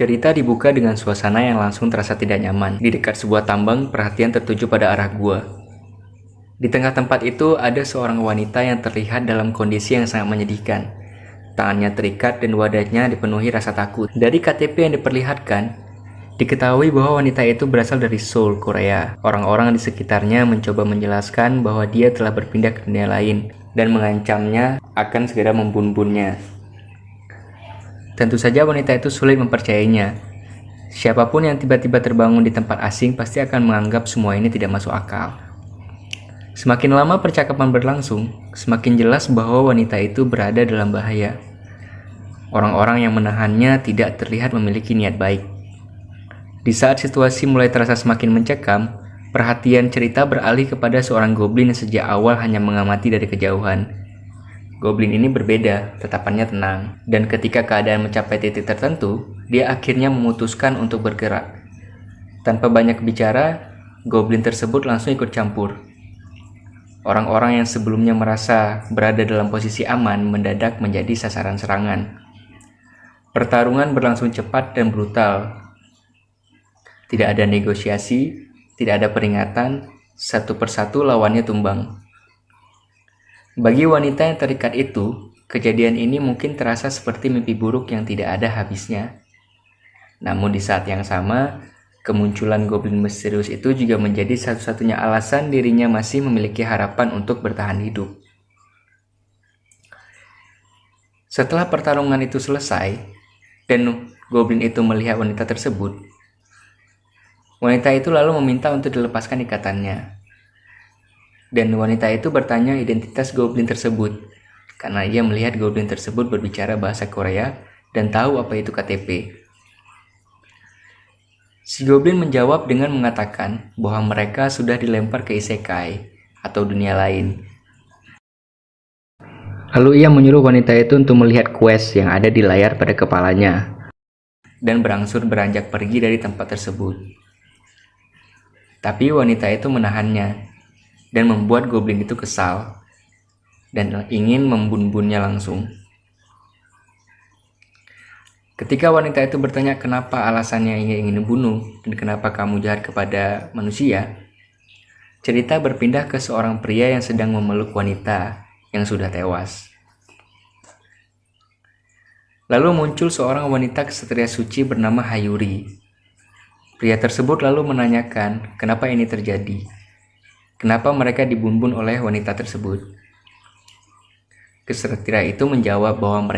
Cerita dibuka dengan suasana yang langsung terasa tidak nyaman. Di dekat sebuah tambang, perhatian tertuju pada arah gua. Di tengah tempat itu ada seorang wanita yang terlihat dalam kondisi yang sangat menyedihkan. Tangannya terikat dan wajahnya dipenuhi rasa takut. Dari KTP yang diperlihatkan, diketahui bahwa wanita itu berasal dari Seoul, Korea. Orang-orang di sekitarnya mencoba menjelaskan bahwa dia telah berpindah ke dunia lain dan mengancamnya akan segera membunuhnya. Tentu saja wanita itu sulit mempercayainya. Siapapun yang tiba-tiba terbangun di tempat asing pasti akan menganggap semua ini tidak masuk akal. Semakin lama percakapan berlangsung, semakin jelas bahwa wanita itu berada dalam bahaya. Orang-orang yang menahannya tidak terlihat memiliki niat baik. Di saat situasi mulai terasa semakin mencekam, perhatian cerita beralih kepada seorang goblin yang sejak awal hanya mengamati dari kejauhan. Goblin ini berbeda, tatapannya tenang, dan ketika keadaan mencapai titik tertentu, dia akhirnya memutuskan untuk bergerak. Tanpa banyak bicara, goblin tersebut langsung ikut campur. Orang-orang yang sebelumnya merasa berada dalam posisi aman mendadak menjadi sasaran serangan. Pertarungan berlangsung cepat dan brutal. Tidak ada negosiasi, tidak ada peringatan, satu persatu lawannya tumbang. Bagi wanita yang terikat itu, kejadian ini mungkin terasa seperti mimpi buruk yang tidak ada habisnya. Namun di saat yang sama, kemunculan goblin misterius itu juga menjadi satu-satunya alasan dirinya masih memiliki harapan untuk bertahan hidup. Setelah pertarungan itu selesai, dan goblin itu melihat wanita tersebut, wanita itu lalu meminta untuk dilepaskan ikatannya. Dan wanita itu bertanya identitas goblin tersebut, karena ia melihat goblin tersebut berbicara bahasa Korea dan tahu apa itu KTP. Si goblin menjawab dengan mengatakan bahwa mereka sudah dilempar ke isekai atau dunia lain. Lalu ia menyuruh wanita itu untuk melihat quest yang ada di layar pada kepalanya dan berangsur beranjak pergi dari tempat tersebut. Tapi wanita itu menahannya dan membuat goblin itu kesal dan ingin membunuhnya langsung. Ketika wanita itu bertanya kenapa alasannya ingin dibunuh dan kenapa kamu jahat kepada manusia, cerita berpindah ke seorang pria yang sedang memeluk wanita yang sudah tewas. Lalu muncul seorang wanita ksatria suci bernama Hayuri. Pria tersebut lalu menanyakan kenapa ini terjadi. Kenapa mereka dibunuh oleh wanita tersebut? Ksatria itu menjawab bahwa mereka